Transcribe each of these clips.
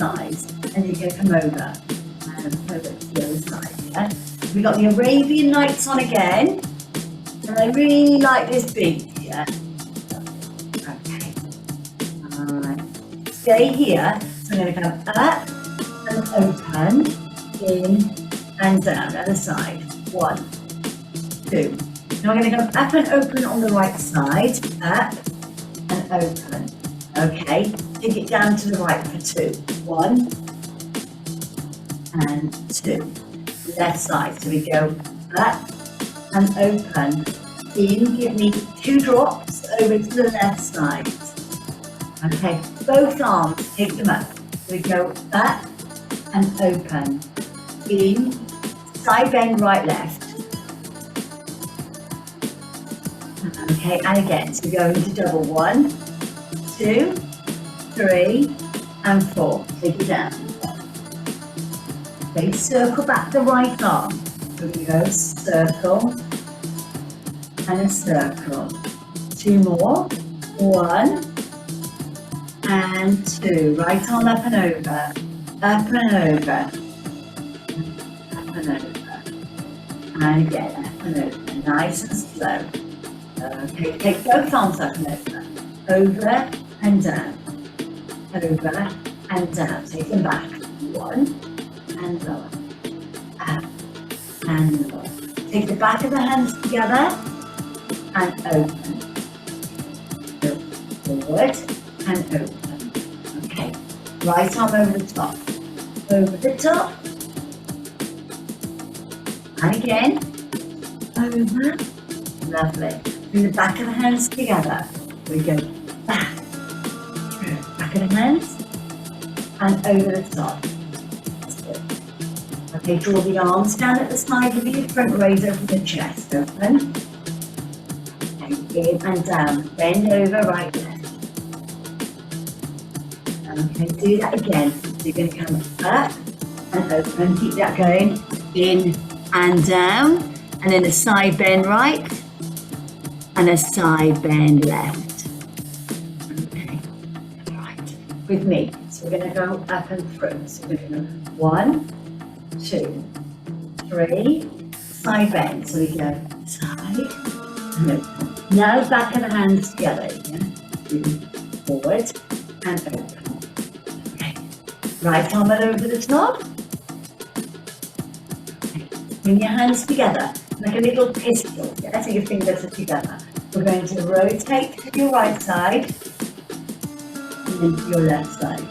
sides, and you're going to come over and over to the other side. Yeah? We got the Arabian Nights on again, and I really like this beat. Yeah. Okay. All right. Stay here. So I'm going to come up and open, in and down, other side. 1, 2. Now I'm going to come up and open on the right side, up and open. Okay, take it down to the right for 2. 1 and 2. Left side, so we go up and open. In, give me 2 drops over to the left side. Okay, both arms, take them up. So we go up and open. In, side bend, right, left. Okay, and again, so we go into double. 1, 2, 3, and 4. Take it down. Okay, circle back the right arm. So we go circle and a circle. 2 more. 1 and 2. Right arm up and over. Up and over. Up and over. And again, up and over. Nice and slow. Okay, take both arms up and over. Over and down. Over and down. Take them back. 1 and lower. Up and lower. Take the back of the hands together and open. Go forward and open. Okay. Right arm over the top. Over the top. And again. Over. Lovely. Bring the back of the hands together. We go back. Back of the hands. And over the top. Okay, draw the arms down at the side of you, front raise over the chest, open. And in and down, bend over, right, left. Okay, do that again. So you're going to come up and open, keep that going, in and down, and then a side bend right, and a side bend left. Okay, right, with me. So we're going to go up and through. So we're going to go 1, 2, 3, side bend. So we go side and open. Now back of the hands together. Yeah? Forward and open. Okay. Right arm over the top. Okay. Bring your hands together like a little pistol. Yeah? So your fingers are together. We're going to rotate to your right side and then to your left side.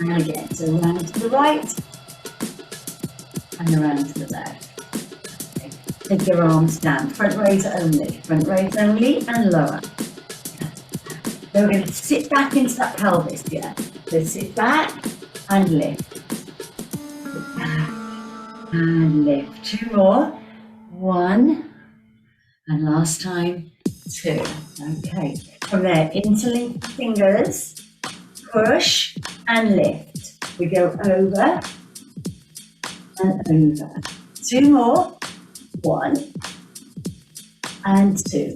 And again, so around to the right. And around to the left. Okay. Take your arms down, front raise only and lower. Then we're going to sit back into that pelvis, yeah. So sit back and lift. Sit back and lift. 2 more. 1. And last time, 2. Okay. From there, interlink the fingers, push and lift. We go over and over. 2 more. 1 and 2.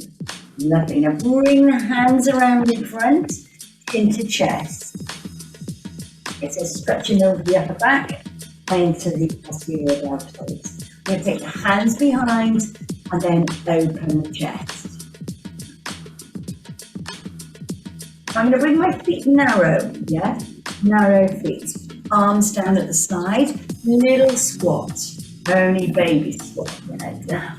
Lovely. Now bring the hands around in front into chest. Okay, so stretching over the upper back and into the posterior deltoids. We're going to take the hands behind and then open the chest. I'm going to bring my feet narrow, yeah? Narrow feet. Arms down at the side. Little squat, only baby squat, yeah, down.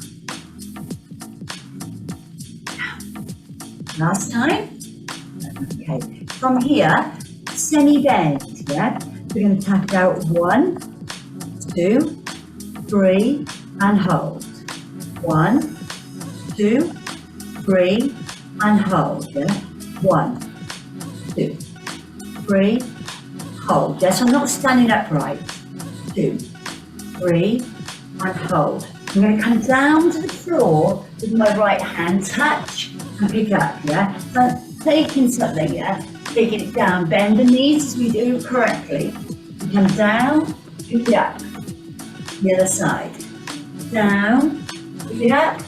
Last time, okay, from here, semi-bend, yeah, we're going to tap it out 1, 2, 3, and hold, 1, 2, 3, and hold, yeah, 1, 2, 3, hold, yeah, so I'm not standing upright. 2, 3, and hold. I'm going to come down to the floor with my right hand, touch and pick up, yeah? So taking something, yeah? Taking it down, bend the knees as we do correctly. Come down, pick it up. The other side. Down, pick it up,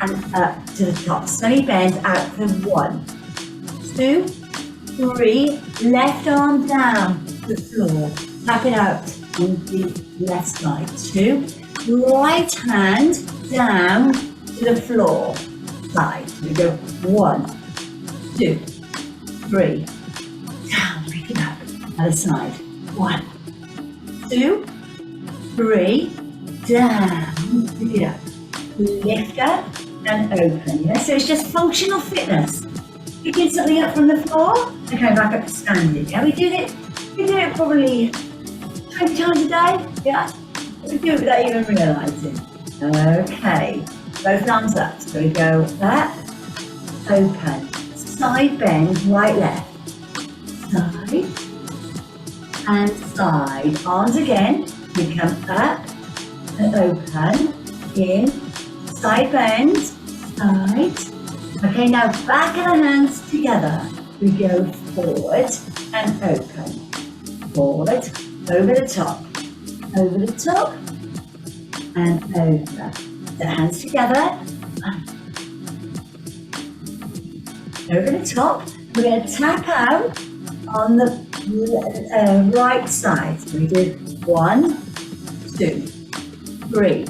and up to the top. Semi bend out for 1, 2, 3, left arm down, the floor. Tap it out on the left side. 2. Right hand down to the floor. Side. We go 1, 2, 3. Down, pick it up. Other side. 1, 2, 3. Down, pick it up. Lift up and open. Yeah? So it's just functional fitness. Picking something up from the floor and coming back up to standing. Yeah, we do it probably 20 times a day. Yeah, we do it without even realising. Okay, both arms up. So we go up, open, side bend, right, left, side and side. Arms again. We come up and open, in, side bend, side. Okay, now back of the hands together. We go forward and open. Forward, over the top, and over. The hands together. Over the top. We're going to tap out on the right side. So we do 1, 2, 3.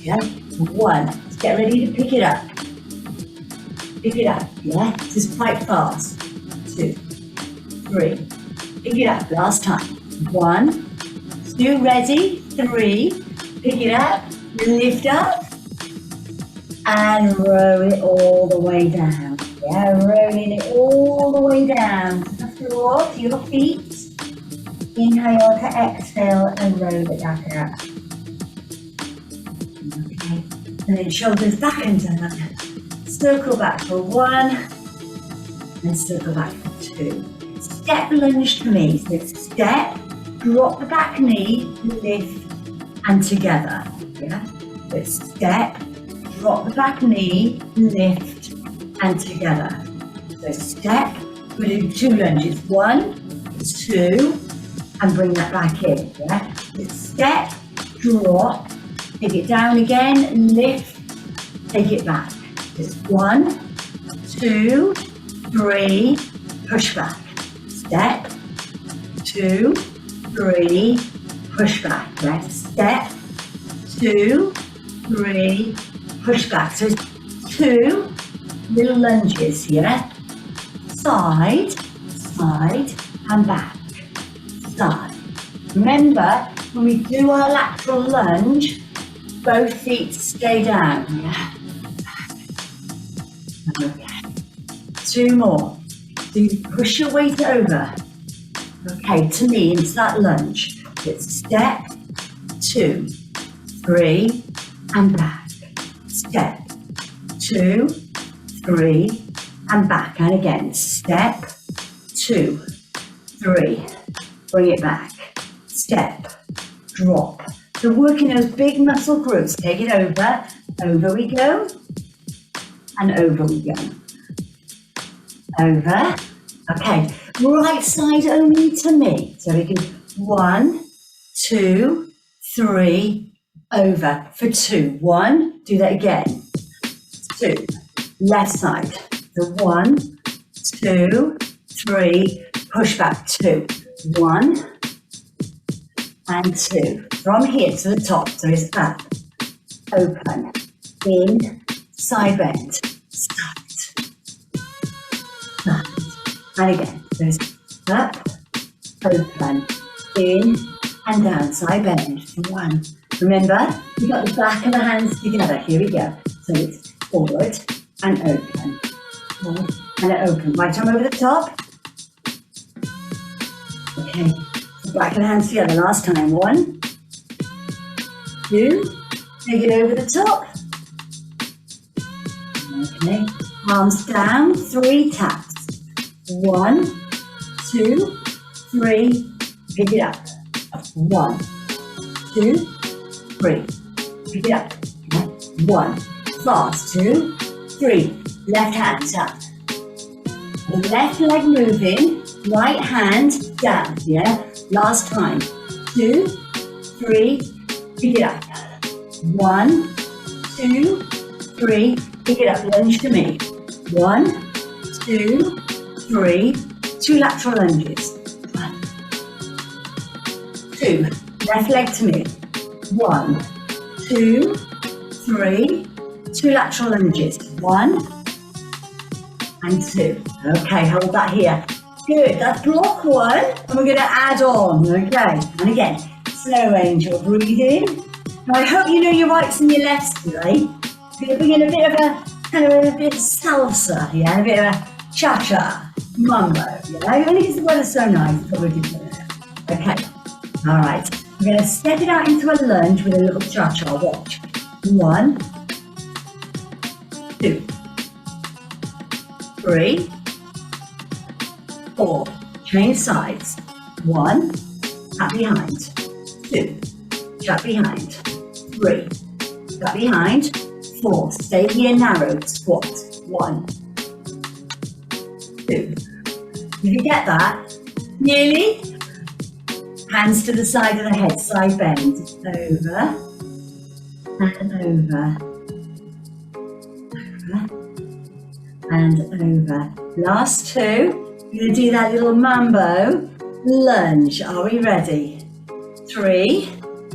Yeah, 1. Let's get ready to pick it up. Pick it up, yeah? This is quite fast. 2, 3. Pick it up, last time. 1, 2, ready? 3. Pick it up, lift up, and roll it all the way down. Yeah, rolling it all the way down to the floor, to your feet. Inhale to exhale and roll it back up. Okay, and then shoulders back and down. Circle back for 1, and circle back for 2. Step lunge to me. So step, drop the back knee, lift, and together. Yeah. So step, drop the back knee, lift, and together. So step, we do 2 lunges. 1, 2, and bring that back in. Yeah. So step, drop, take it down again, lift, take it back. Just 1, 2, 3, push back. Step, 2, 3, push back. Right? Step, 2, 3, push back. So 2 little lunges here. Side, side, and back. Side. Remember, when we do our lateral lunge, both feet stay down. Yeah. Okay. 2 more. So you push your weight over. Okay, to me, into that lunge. It's step, 2, 3, and back. Step, 2, 3, and back. And again, step, 2, 3. Bring it back. Step, drop. So working those big muscle groups. Take it over. Over we go. And over we go. Over. Okay, right side only to me. So we can 1, 2, 3, over for 2. 1, do that again. 2, left side. So 1, 2, 3, push back 2. 1 and 2. From here to the top. So it's up, open, in, side bend, side, side. And again, so it's up, open, in, and down, side bend for 1. Remember, you've got the back of the hands together. Here we go. So it's forward and open. Forward and open. Right arm over the top. Okay, so back of the hands together. Last time. 1, 2, take it over the top. Okay, arms down, 3 taps. 1, 2, 3, pick it up. 1, 2, 3, pick it up. 1, fast, 2, 3, left hand up. The left leg moving, right hand down, yeah? Last time. 2, 3, pick it up. 1, 2, 3, pick it up, lunge to me. 1, 2, 3, 2 lateral lunges. 1, 2, left leg to me. 1, 2, 3, 2 lateral lunges. 1 and 2. Okay, hold that here. Good, that's block 1, and we're going to add on, okay? And again, slow angel, breathe in. Now I hope you know your rights and your lefts today. We're going to bring in a bit of a, kind of a bit of salsa, yeah? A bit of a cha-cha, mambo, yeah? Only because the weather's so nice, it's already doing it. Okay, all right. We're going to step it out into a lunge with a little cha-cha, watch. 1, 2, 3, 4, change sides. 1, tap behind. 2, tap behind. 3, tap behind. 4, stay here narrow, squat. 1, 2. Did you get that? Nearly? Hands to the side of the head, side bend. Over and over. Over and over. Last 2. You're going to do that little mambo lunge. Are we ready? 3,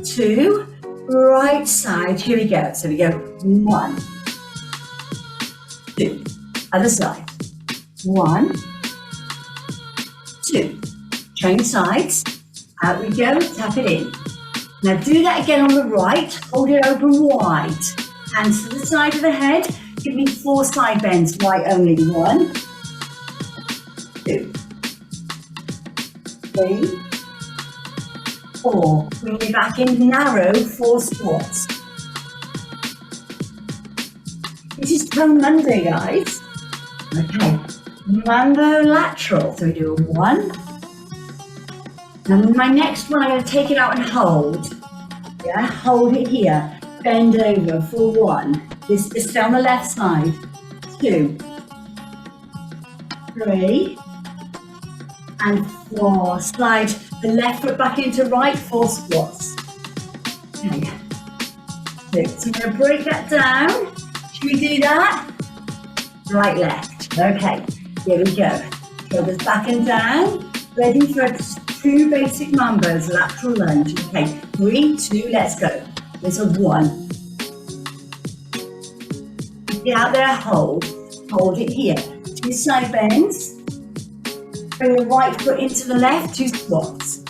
2, right side. Here we go. So we go 1, 2. Other side. 1, 2. Change sides. Out we go. Tap it in. Now do that again on the right. Hold it open wide. Hands to the side of the head. Give me 4 side bends. Right only. 1, 2, 3, 4. Bring it back in narrow, 4 squats. This is Tone Monday, guys. Okay, mambo lateral. So we do a 1. And my next one, I'm going to take it out and hold. Yeah, hold it here. Bend over for 1. This is down the left side. 2, 3, and 4. Slide the left foot back into right, 4 squats. Okay. 6. So I'm going to break that down. Should we do that? Right, left. Okay, here we go. Shoulders back and down. Ready for 2 basic mambos, lateral lunge. Okay, 3, 2, let's go. There's a 1. Get out there, hold it here. 2 side bends. Bring the right foot into the left, 2 squats.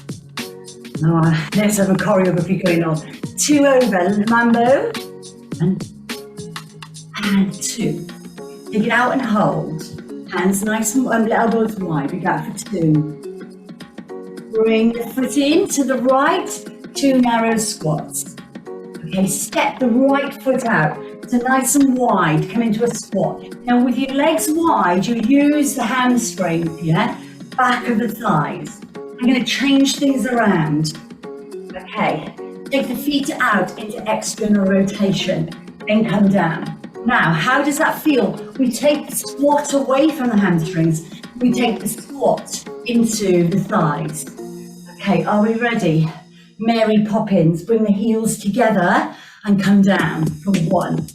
Oh, let's have a choreography going on. 2 over, mambo, and 2. Take it out and hold. Hands nice and elbows wide. We go for 2. Bring the foot in to the right, 2 narrow squats. Okay, step the right foot out. So nice and wide, come into a squat. Now with your legs wide, you use the hamstrings, yeah? Back of the thighs. I'm going to change things around. Okay, take the feet out into external rotation, then come down. Now, how does that feel? We take the squat away from the hamstrings. We take the squat into the thighs. Okay, are we ready? Mary Poppins, bring the heels together and come down for 1,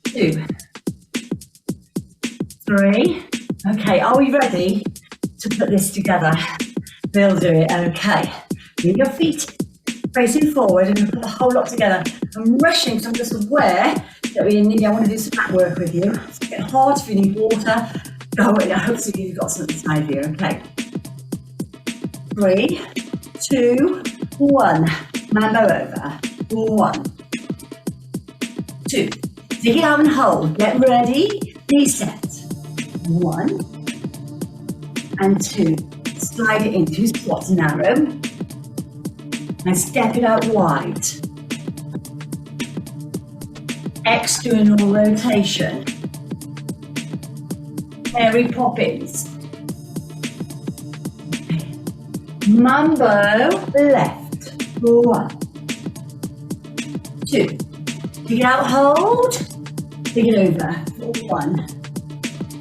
2, 3. Okay, are we ready to put this together? They'll do it, okay. Bring your feet facing forward and put the whole lot together. I'm rushing because I'm just aware that I want to do some back work with you. It's a bit hard if you need water. Oh, wait, I hope so you've got something inside here, okay. 3, 2, 1. Mambo over. 1, 2. Take it out and hold. Get ready. Reset. 1 and 2. Slide it in. 2 squats narrow. And step it out wide. External rotation. Mary Poppins. Mambo left. 1, 2. Take it out, hold. Take it over. 1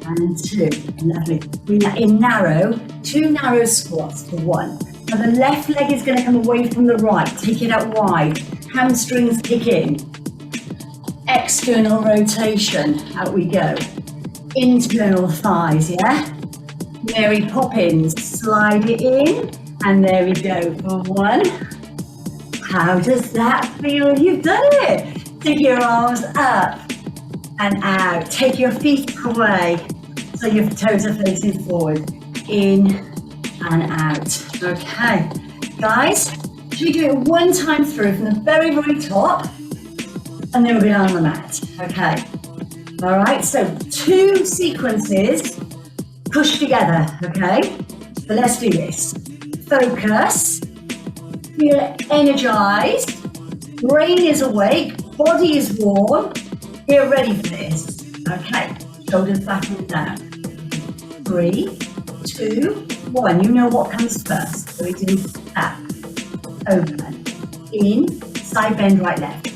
and 2. Lovely. Bring that in narrow. 2 narrow squats for 1. Now the left leg is going to come away from the right. Take it out wide. Hamstrings kick in. External rotation. Out we go. Internal thighs, yeah? Mary Poppins. Slide it in And there we go for 1. How does that feel? You've done it. Take your arms up and out. Take your feet away so your toes are facing forward. In and out. Okay, guys, should we do it 1 time through from the very, very top? And then we'll be on the mat. Okay. All right, so 2 sequences push together. Okay, so let's do this. Focus. Feel energized. Brain is awake. Body is warm. We're ready for this. Okay, shoulders back and down. 3, 2, 1. You know what comes first. So we do that. Open. In. Side bend, right, left.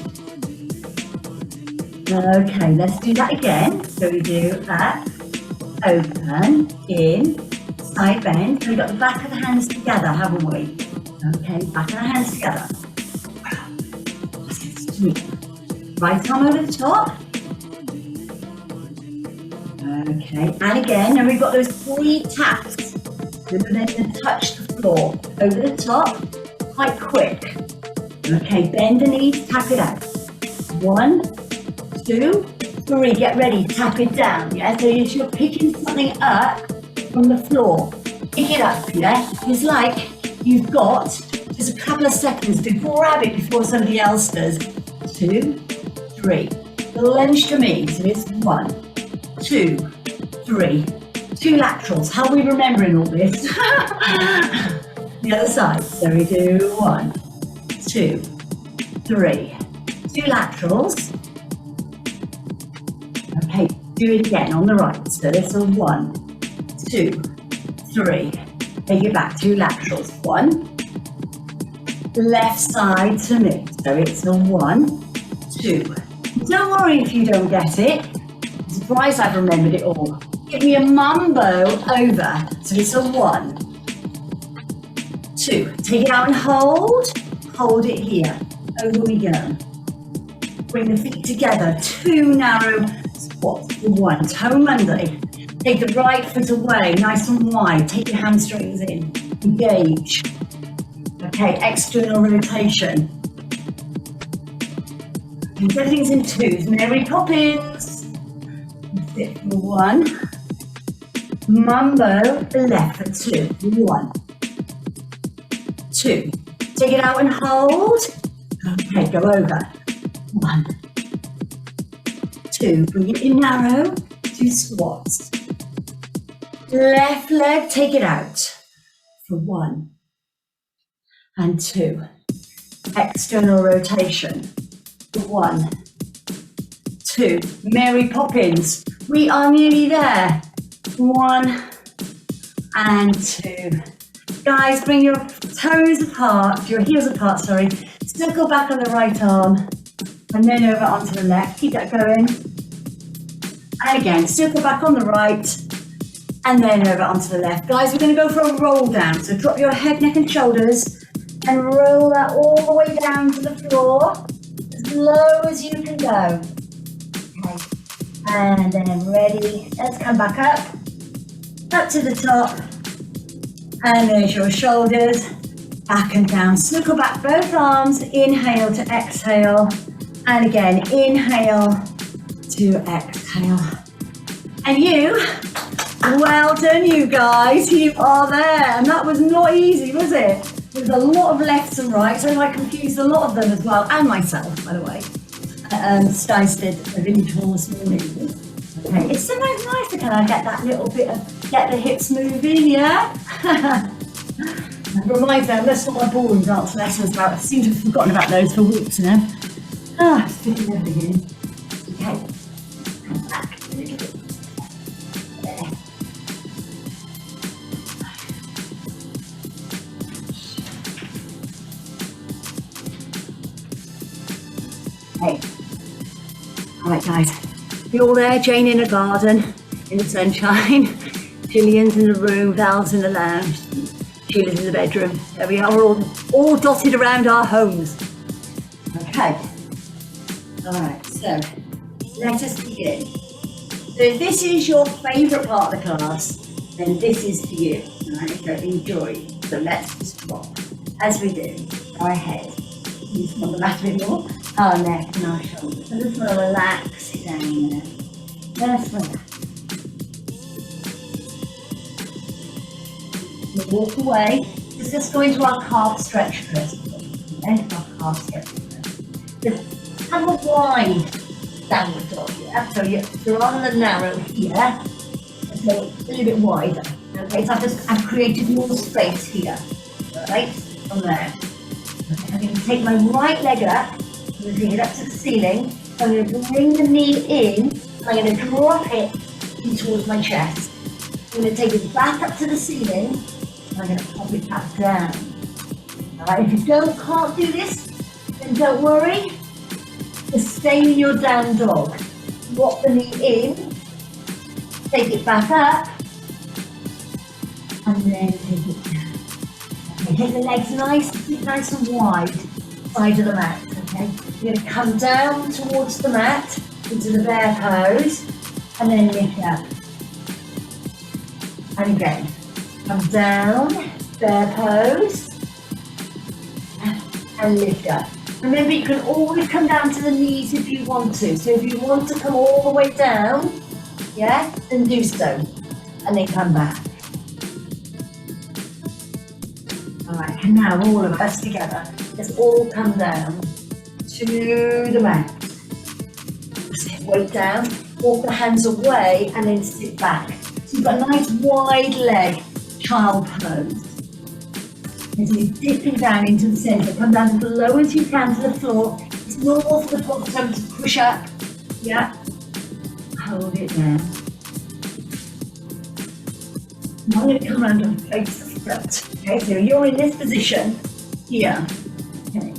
Okay, let's do that again. So we do that. Open. In. Side bend. So we've got the back of the hands together, haven't we? Okay, back of the hands together. Right arm over the top. Okay, and again, and we've got those 3 taps. We're going to touch the floor. Over the top, quite quick. Okay, bend the knees, tap it out. 1, 2, 3, get ready, tap it down, yeah? So you're picking something up from the floor. Pick it up, yeah? It's like you've got just a couple of seconds to grab it before somebody else does. 2, 3. Lunge to me, so it's 1, 2, 3. 2 laterals. How are we remembering all this? The other side. So we do 1, 2, 3. 2 laterals. Okay, do it again on the right. So this is 1, 2, 3. Take it back. 2 laterals. 1. Left side to me. So it's a 1, 2. Don't worry if you don't get it. I'm surprised I've remembered it all. Give me a mambo over. So it's a 1, 2. Take it out and hold. Hold it here. Over we go. Bring the feet together. 2 narrow squats for 1. Toe Monday. Take the right foot away, nice and wide. Take your hamstrings in. Engage. Okay, external rotation. And everything's in 2s. Mary Poppins. Sit for 1. Mambo, left for 2. 1, 2. Take it out and hold. Okay, go over. 1, 2. Bring it in narrow. 2 squats. Left leg, take it out. For 1 and 2. External rotation. 1, 2. Mary Poppins. We are nearly there. 1 and 2. Guys, bring your toes apart, your heels apart, sorry. Circle back on the right arm and then over onto the left. Keep that going. And again, circle back on the right and then over onto the left. Guys, we're going to go for a roll down. So drop your head, neck and shoulders and roll that all the way down to the floor as low as you can go. Okay. And then ready. Let's come back up to the top. And there's your shoulders, back and down. Circle back both arms, inhale to exhale. And again, inhale to exhale. And you, well done you guys, you are there. And that was not easy, was it? There's a lot of lefts and rights, and I confused a lot of them as well, and myself, by the way. Stice did a video tour this morning. Okay, it's sometimes nice to kind of get that little bit of, get the hips moving, yeah? It reminds me, that's what my ballroom dance lessons about. I seem to have forgotten about those for weeks now. Fitting everything in. Okay, and back a little bit. There. Okay. Alright guys, you all there? Jane in the garden, in the sunshine. Gillian's in the room, Val's in the lounge, Sheila's in the bedroom. There we are, we're all dotted around our homes. Okay. Alright, so let us begin. So if this is your favourite part of the class, then this is for you. Alright, so enjoy. So let's just drop. As we do, our head is not the mat anymore, our neck and our shoulders. So just want to relax it down there. Just relax. We'll walk away. Let's just go into our calf stretch first. End of our calf stretch first. Just have a wide downward dog, yeah? So you're on the narrow here, so a little bit wider. Okay, so I've created more space here. Right? From there. Okay, I'm going to take my right leg up. I'm going to take it up to the ceiling. I'm going to bring the knee in, and I'm going to drop it in towards my chest. I'm going to take it back up to the ceiling, and I'm going to pop it back down. Alright, if you can't do this, then don't worry. Just stay in your down dog. Drop the knee in, take it back up, and then take it down. Okay, take the legs nice and wide, side of the mat, okay? You're going to come down towards the mat, into the bear pose, and then lift up. And again, come down, bear pose, and lift up. Remember, you can always come down to the knees if you want to. So if you want to come all the way down, yeah, then do so. And then come back. All right, and now all of us together, let's all come down to the mat. Sit weight down, walk the hands away, and then sit back. So you've got a nice wide leg, child pose. And so you're dipping down into the centre. Come down as low as you can to the floor. It's normal for the bottom to push up. Yeah. Hold it down. Now I'm going to come around and face the front. Okay, so you're in this position here. Okay.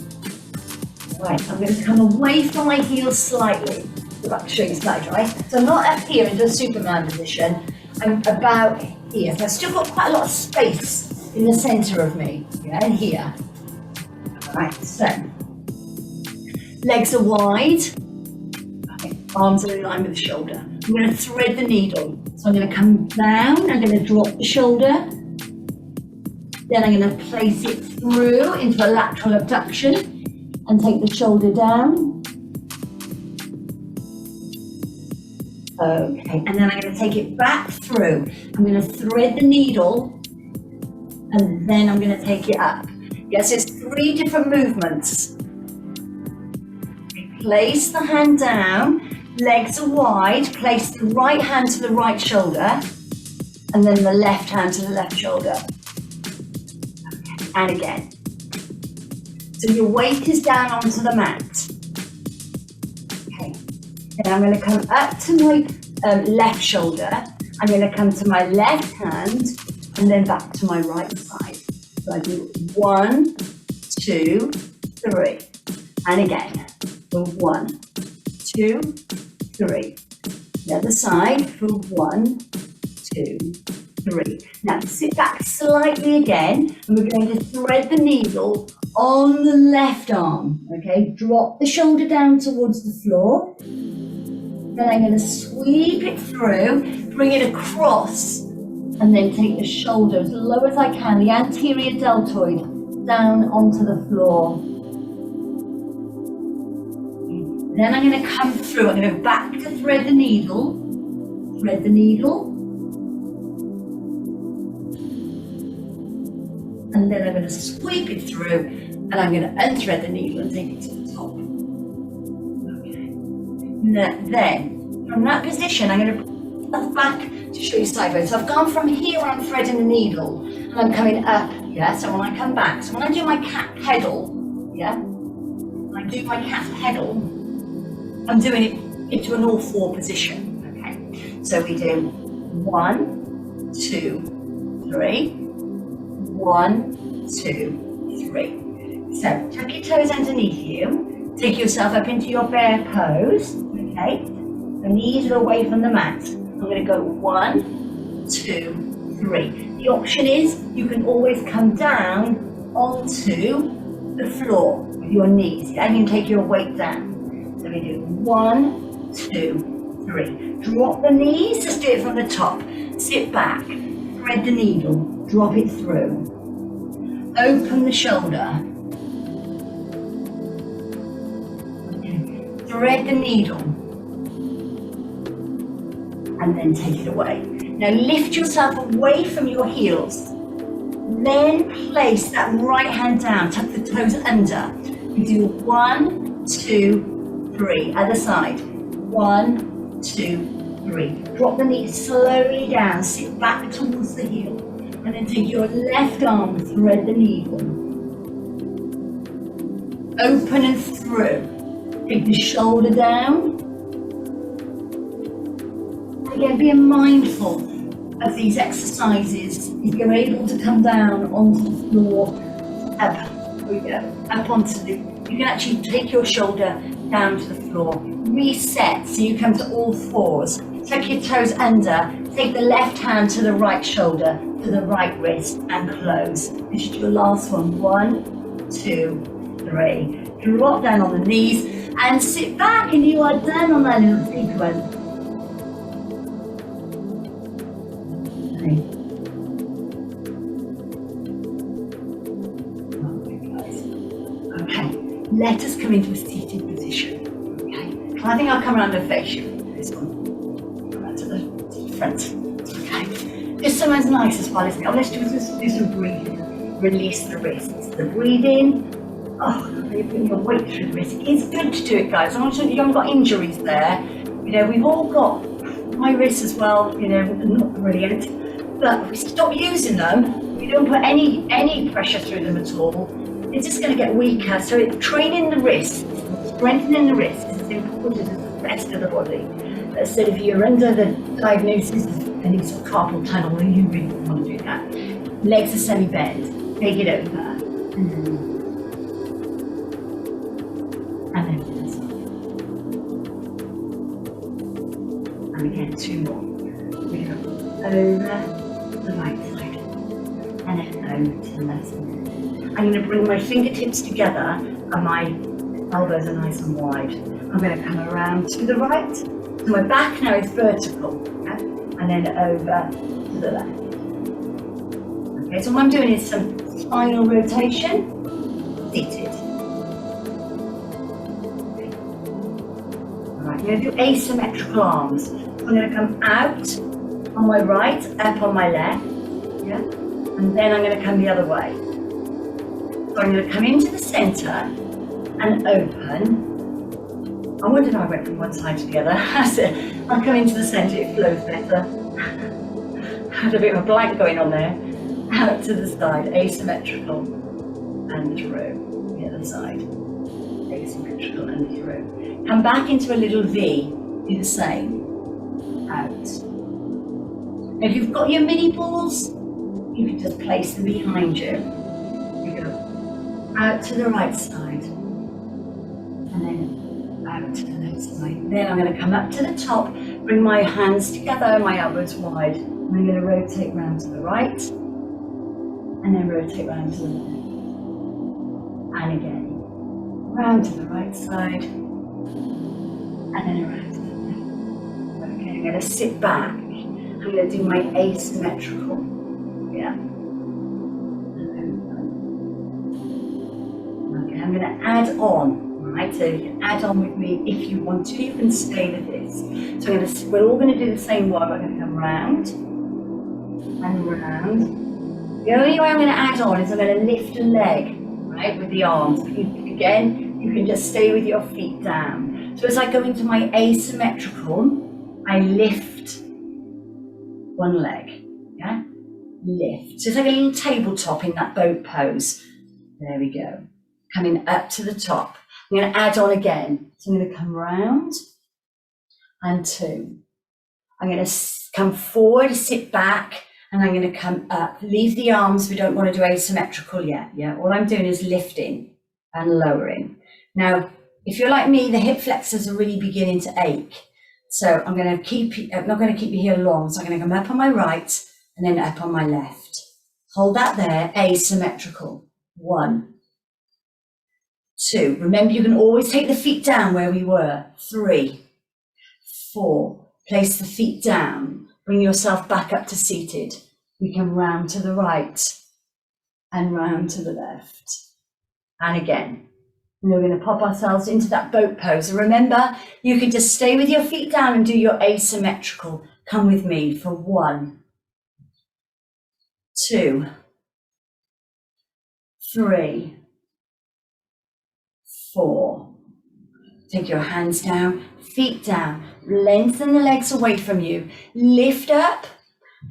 Right, I'm going to come away from my heels slightly. So I'll show you slightly, right? So I'm not up here into a Superman position. I'm about here. So I've still got quite a lot of space in the centre of me, yeah, and here. Right, so legs are wide, okay, arms are in line with the shoulder. I'm going to thread the needle. So I'm going to come down, I'm going to drop the shoulder, then I'm going to place it through into a lateral abduction and take the shoulder down. Okay, and then I'm going to take it back through. I'm going to thread the needle, and then I'm going to take it up. Yes, it's 3 different movements. Place the hand down, legs are wide, place the right hand to the right shoulder, and then the left hand to the left shoulder. Okay. And again. So your weight is down onto the mat. Okay. Then I'm going to come up to my left shoulder. I'm going to come to my left hand, and then back to my right side. So I do 1, 2, 3. And again, for 1, 2, 3. The other side for 1, 2, 3. Now sit back slightly again, and we're going to thread the needle on the left arm. Okay, drop the shoulder down towards the floor. Then I'm going to sweep it through, bring it across, and then take the shoulder as low as I can, the anterior deltoid, down onto the floor. Then I'm going to come through, I'm going to go back to thread the needle, and then I'm going to sweep it through, and I'm going to unthread the needle and take it to the top. Okay. Then, from that position, I'm going to put back to show you sideways. So I've gone from here where I'm threading the needle, and I'm coming up, yeah? So when I come back, so when I do my cat pedal, yeah? When I do my cat pedal, I'm doing it into an all-4 position, okay? So we do 1, 2, 3, 1, 2, 3. So tuck your toes underneath you, take yourself up into your bear pose, okay? The knees are away from the mat. I'm going to go 1, 2, 3. The option is you can always come down onto the floor with your knees. Yeah? You can take your weight down. So we do 1, 2, 3. Drop the knees, just do it from the top. Sit back, thread the needle, drop it through. Open the shoulder. Okay. Thread the needle. And then take it away. Now lift yourself away from your heels. Then place that right hand down, tuck the toes under. You do 1, 2, 3. Other side. 1, 2, 3. Drop the knees slowly down, sit back towards the heel. And then take your left arm, thread the needle. Open and through. Take the shoulder down. Again, being mindful of these exercises. If you're able to come down onto the floor, up onto the, you can actually take your shoulder down to the floor. Reset, so you come to all fours. Tuck your toes under, take the left hand to the right shoulder, to the right wrist, and close. This is your last one. 1, 2, 3. Drop down on the knees and sit back, and you are done on that little sequence. Okay, let us come into a seated position. Okay, I think I'll come around and face you. This one, come out to the front. Okay, just somewhere nice as well, isn't it? Oh, let's do some breathing. Release the wrists. The breathing. Oh, you bring your weight through the wrist. It's good to do it, guys. I'm not sure you haven't got injuries there. You know, we've all got my wrists as well. You know, not brilliant, but if we stop using them, we don't put any pressure through them at all. It's just going to get weaker. So training the wrist, strengthening the wrist is as important as the rest of the body. So if you're under the diagnosis of any sort of carpal tunnel, then you really want to do that. Legs are semi-bent. Take it over. And then this. And again, 2 more. We go over the right side. And then over to the left side. I'm going to bring my fingertips together and my elbows are nice and wide. I'm going to come around to the right. So my back now is vertical. Okay? And then over to the left. Okay, so what I'm doing is some spinal rotation, seated. Okay. All right, I'm going to do asymmetrical arms. So I'm going to come out on my right, up on my left. Yeah? And then I'm going to come the other way. So I'm going to come into the centre and open. I wondered if I went from one side to the other. I'll come into the centre, it flows better. I had a bit of a blank going on there. Out to the side, asymmetrical, and through. The other side, asymmetrical and through. Come back into a little V, do the same. Out. Now if you've got your mini balls, you can just place them behind you. Out to the right side, and then out to the left side. Then I'm going to come up to the top, bring my hands together, my elbows wide, and I'm going to rotate round to the right, and then rotate round to the left, and again, round to the right side, and then around to the left. Okay, I'm going to sit back, I'm going to do my asymmetrical, yeah. I'm going to add on, right? So you can add on with me if you want to. You can stay with this. So we're all going to do the same one. We're going to come round and round. The only way I'm going to add on is I'm going to lift a leg, right, with the arms. Again, you can just stay with your feet down. So as I go into my asymmetrical, I lift one leg, yeah? Lift. So it's like a little tabletop in that boat pose. There we go. Coming up to the top. I'm going to add on again. So I'm going to come round and 2. I'm going to come forward, sit back, and I'm going to come up. Leave the arms, we don't want to do asymmetrical yet. Yeah, all I'm doing is lifting and lowering. Now, if you're like me, the hip flexors are really beginning to ache. So I'm not going to keep you here long. So I'm going to come up on my right and then up on my left. Hold that there, asymmetrical. 1, 2. Remember, you can always take the feet down where we were. 3, 4. Place the feet down. Bring yourself back up to seated. We come round to the right and round to the left. And again, we're going to pop ourselves into that boat pose. And remember, you can just stay with your feet down and do your asymmetrical. Come with me for 1, 2, 3, 4. Take your hands down, feet down, lengthen the legs away from you, lift up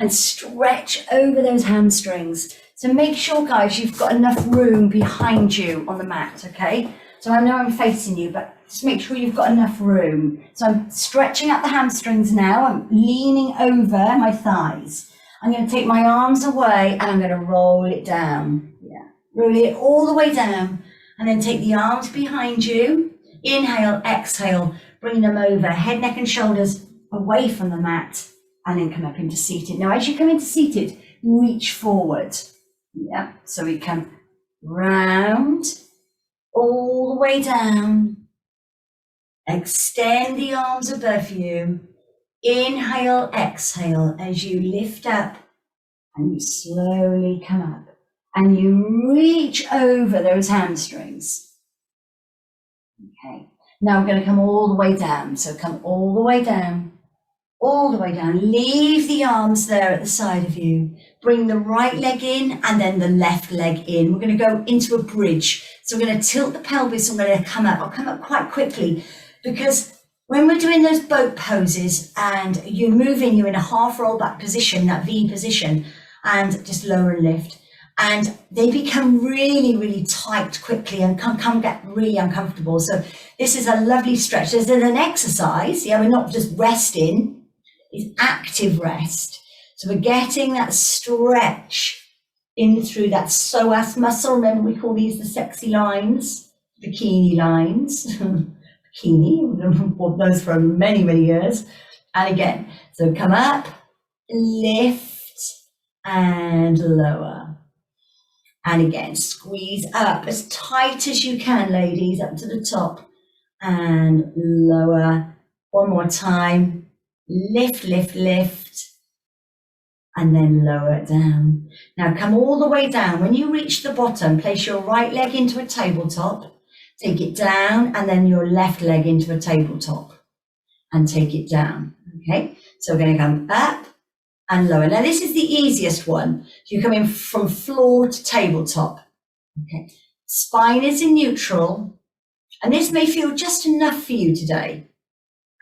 and stretch over those hamstrings. So make sure, guys, you've got enough room behind you on the mat, okay? So I know I'm facing you, but just make sure you've got enough room. So I'm stretching out the hamstrings now. I'm leaning over my thighs. I'm going to take my arms away and I'm going to roll it down. Yeah, roll it all the way down and then take the arms behind you. Inhale, exhale, bring them over, head, neck and shoulders away from the mat and then come up into seated. Now, as you come into seated, reach forward. Yeah, so we come round, all the way down. Extend the arms above you. Inhale, exhale as you lift up and you slowly come up and you reach over those hamstrings. Okay, now I'm going to come all the way down. So come all the way down, all the way down. Leave the arms there at the side of you. Bring the right leg in and then the left leg in. We're going to go into a bridge. So we're going to tilt the pelvis. I'm going to come up. I'll come up quite quickly because when we're doing those boat poses and you move in, you're in a half roll back position, that V position, and just lower and lift. And they become really, really tight quickly and can get really uncomfortable. So this is a lovely stretch. There's an exercise. Yeah, we're not just resting, it's active rest. So we're getting that stretch in through that psoas muscle. Remember, we call these the sexy lines, bikini lines. Bikini, we've worn those for many, many years. And again, so come up, lift, and lower. And again, squeeze up as tight as you can, ladies, up to the top and lower. One more time. Lift, lift, lift, and then lower it down. Now come all the way down. When you reach the bottom, place your right leg into a tabletop, take it down, and then your left leg into a tabletop and take it down. Okay, so we're going to come up and lower. Now this is the easiest one. So you come in from floor to tabletop. Okay, spine is in neutral, and this may feel just enough for you today,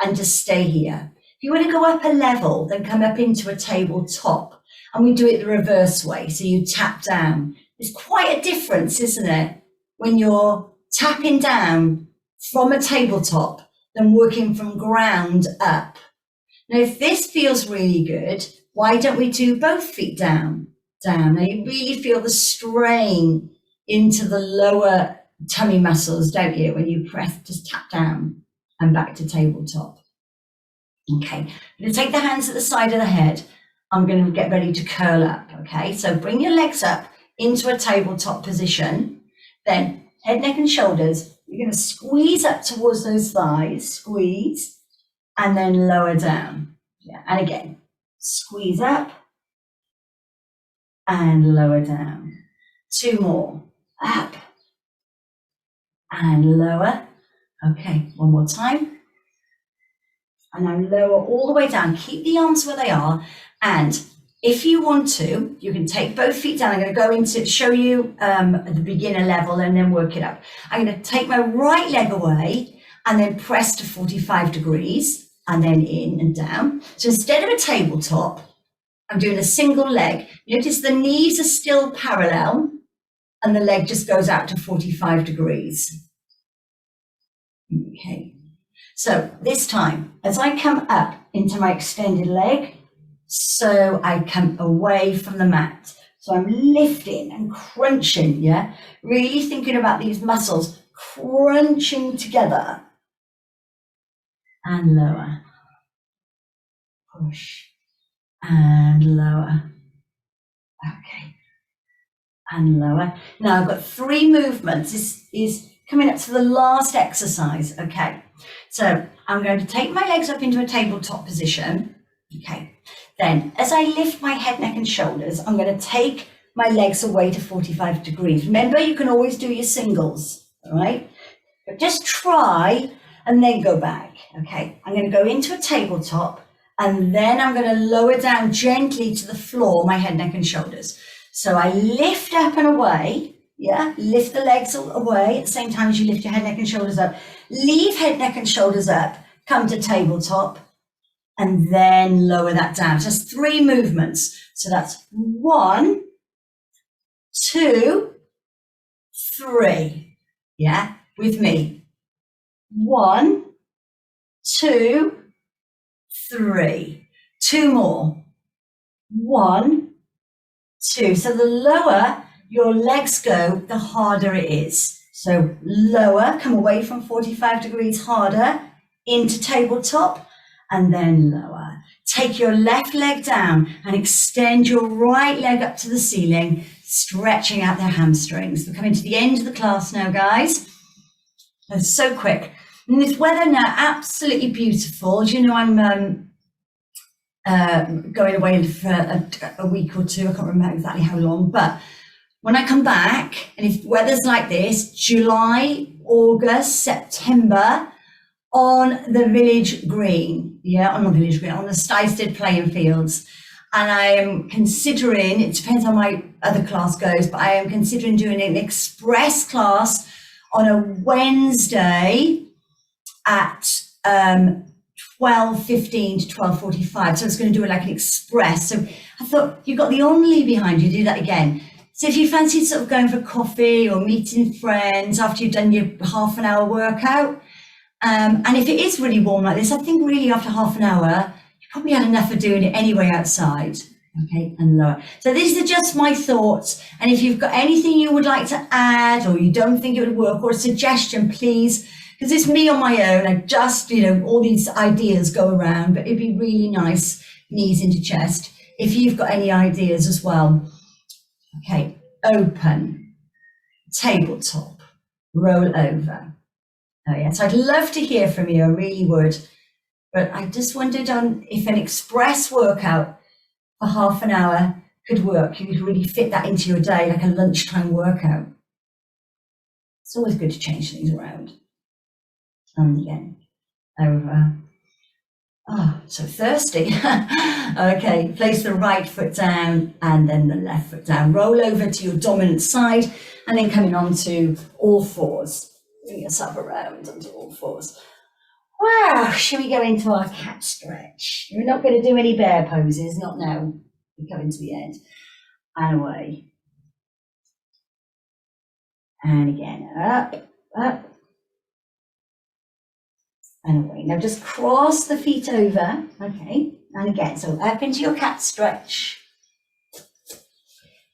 and just stay here. If you want to go up a level, then come up into a tabletop, and we do it the reverse way. So you tap down. There's quite a difference, isn't it, when you're tapping down from a tabletop than working from ground up. Now, if this feels really good, why don't we do both feet down? Down. Now you really feel the strain into the lower tummy muscles, don't you? When you press, just tap down and back to tabletop. Okay, I'm going to take the hands at the side of the head. I'm going to get ready to curl up. Okay, so bring your legs up into a tabletop position. Then head, neck and shoulders. You're going to squeeze up towards those thighs, squeeze, and then lower down. Yeah, and again. Squeeze up and lower down. 2 more. Up and lower. Okay, one more time. And now lower all the way down. Keep the arms where they are. And if you want to, you can take both feet down. I'm going to go into show you at the beginner level and then work it up. I'm going to take my right leg away and then press to 45 degrees. And then in and down. So instead of a tabletop, I'm doing a single leg. Notice the knees are still parallel and the leg just goes out to 45 degrees. Okay. So this time, as I come up into my extended leg, so I come away from the mat. So I'm lifting and crunching, yeah? Really thinking about these muscles crunching together. And lower, push, and lower, okay, and lower. Now I've got 3 movements. This is coming up to the last exercise, okay. So I'm going to take my legs up into a tabletop position, okay. Then as I lift my head, neck and shoulders, I'm going to take my legs away to 45 degrees. Remember, you can always do your singles, all right? But just try and then go back, okay? I'm going to go into a tabletop and then I'm going to lower down gently to the floor, my head, neck and shoulders. So I lift up and away, yeah? Lift the legs away at the same time as you lift your head, neck and shoulders up. Leave head, neck and shoulders up, come to tabletop and then lower that down. Just 3 movements. So that's 1, 2, 3, yeah? With me. 1, 2, 3. 2 more. 1, 2. So the lower your legs go, the harder it is. So lower, come away from 45 degrees, harder, into tabletop, and then lower. Take your left leg down and extend your right leg up to the ceiling, stretching out their hamstrings. We're coming to the end of the class now, guys. It's so quick. And this weather now, absolutely beautiful. As you know, I'm going away for a week or two. I can't remember exactly how long, but when I come back, and if weather's like this, July, August, September, on the village green, on the village green, on the Stystead playing fields. And I am considering, it depends how my other class goes, but I am considering doing an express class on a Wednesday at 12:15 to 12:45. So it's going to do it like an express. So I thought, you've got the only behind you, do that again. So if you fancy sort of going for coffee or meeting friends after you've done your half an hour workout, and if it is really warm like this, I think really after half an hour, you probably had enough of doing it anyway outside, okay, and lower. So these are just my thoughts. And if you've got anything you would like to add or you don't think it would work or a suggestion, please, because it's me on my own. I just, all these ideas go around, but it'd be really nice, knees into chest, if you've got any ideas as well. Okay, open, tabletop, roll over. Oh yes, I'd love to hear from you, I really would. But I just wondered if an express workout for half an hour could work. You could really fit that into your day, like a lunchtime workout. It's always good to change things around. And again, over. Oh, so thirsty. Okay, place the right foot down and then the left foot down. Roll over to your dominant side and then coming on to all fours. Bring yourself around onto all fours. Wow, shall we go into our cat stretch? We're not going to do any bear poses, not now. We're coming to the end. And away. And again, up, up. And away. Now just cross the feet over, okay? And again, so up into your cat stretch.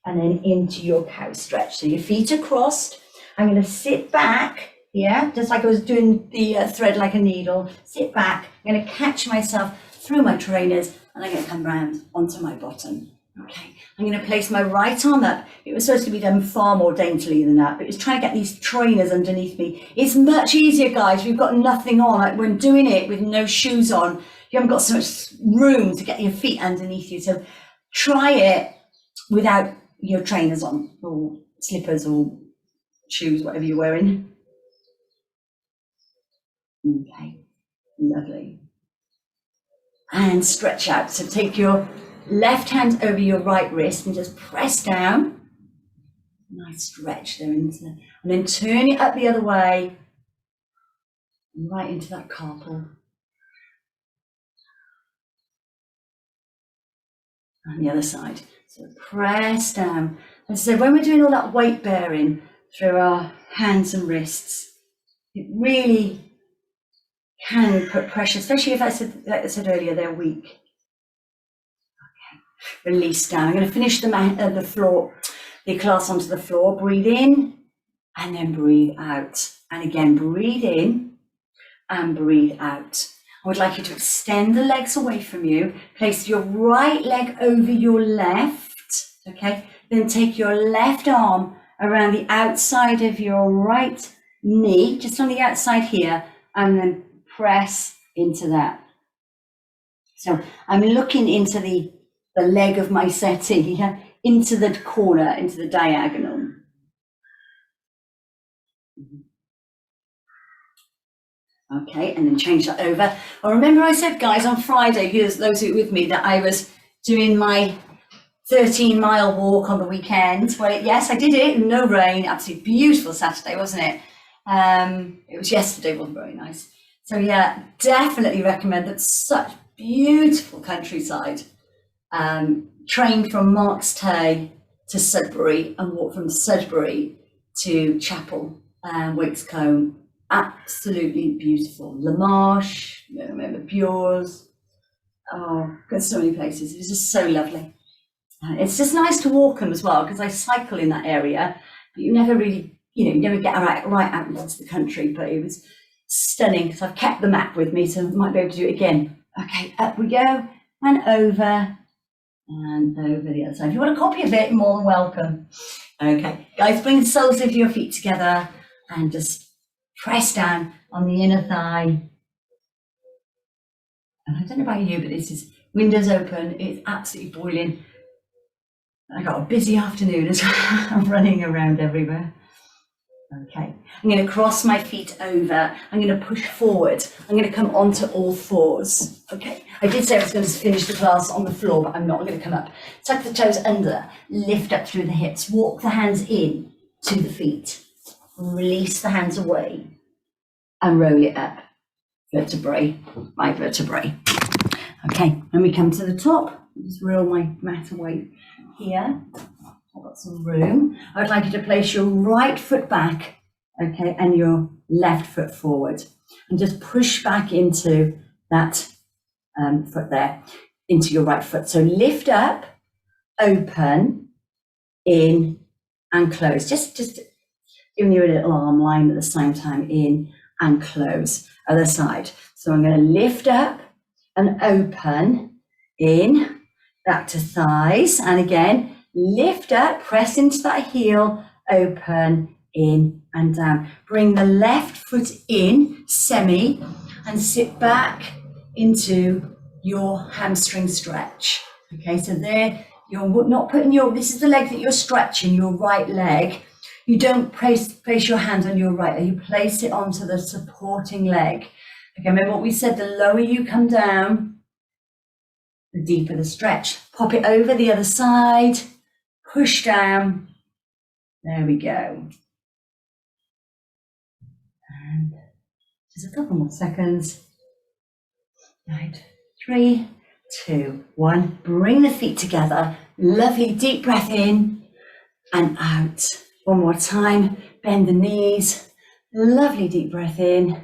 And then into your cow stretch. So your feet are crossed. I'm going to sit back, just like I was doing the thread like a needle. Sit back. I'm going to catch myself through my trainers and I'm going to come round onto my bottom. Okay, I'm going to place my right arm up. It was supposed to be done far more daintily than that, but it's trying to get these trainers underneath me. It's much easier, guys. We've got nothing on. Like when doing it with no shoes on, you haven't got so much room to get your feet underneath you. So try it without your trainers on or slippers or shoes, whatever you're wearing. Okay, lovely. And stretch out. So take your left hand over your right wrist and just press down. Nice stretch there, and then turn it up the other way, right into that carpal. And the other side. So press down. And so when we're doing all that weight bearing through our hands and wrists, it really can put pressure, especially if, like I said earlier, they're weak. Okay, release down. I'm going to finish the class onto the floor. Breathe in and then breathe out. And again, breathe in and breathe out. I would like you to extend the legs away from you. Place your right leg over your left, okay? Then take your left arm around the outside of your right knee, just on the outside here, and then press into that. So I'm looking into the leg of my settee. into the corner, into the diagonal. Okay, and then change that over. I remember I said, guys, on Friday, those who were with me, that I was doing my 13-mile walk on the weekend. Well, yes, I did it, no rain, absolutely beautiful Saturday, wasn't it? It was yesterday, wasn't very nice. So yeah, definitely recommend that. Such beautiful countryside. Train from Marks Tay to Sudbury and walk from Sudbury to Chapel, Wakescombe. Absolutely beautiful. La Marche, I remember Bures. Oh, got so many places. It was just so lovely. It's just nice to walk them as well, because I cycle in that area, but you never really, you never get right out into the country. But it was stunning, because I've kept the map with me, so I might be able to do it again. Okay, up we go, and over the other side. If you want a copy of it, more than welcome. Okay, guys, bring the soles of your feet together and just press down on the inner thigh. And I don't know about you, but this is windows open. It's absolutely boiling. I got a busy afternoon as well. I'm running around everywhere. Okay, I'm going to cross my feet over. I'm going to push forward. I'm going to come onto all fours. Okay, I did say I was going to finish the class on the floor, but I'm not. I'm going to come up. Tuck the toes under, lift up through the hips, walk the hands in to the feet, release the hands away, and roll it up, vertebrae by vertebrae. Okay, when we come to the top, just roll my mat away here. I've got some room. I would like you to place your right foot back, okay, and your left foot forward, and just push back into that foot there, into your right foot. So lift up, open, in, and close. Just giving you a little arm line at the same time, in and close. Other side. So I'm going to lift up and open, in, back to thighs, and again, lift up, press into that heel, open, in and down. Bring the left foot in, semi, and sit back into your hamstring stretch. Okay, so there, you're not putting this is the leg that you're stretching, your right leg. You don't place your hand on your right leg, you place it onto the supporting leg. Okay, remember what we said, the lower you come down, the deeper the stretch. Pop it over the other side, push down, there we go. And just a couple more seconds. Right, 3, 2, 1. Bring the feet together. Lovely deep breath in and out. One more time. Bend the knees. Lovely deep breath in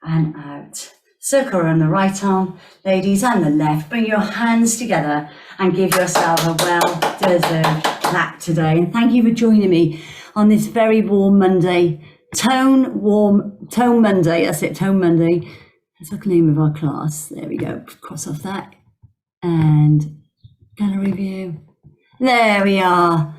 and out. Circle around the right arm, ladies, and the left. Bring your hands together and give yourself a well-deserved clap today. And thank you for joining me on this very warm Monday. Tone Monday. That's it, Tone Monday. That's the name of our class. There we go. Cross off that. And gallery view. There we are.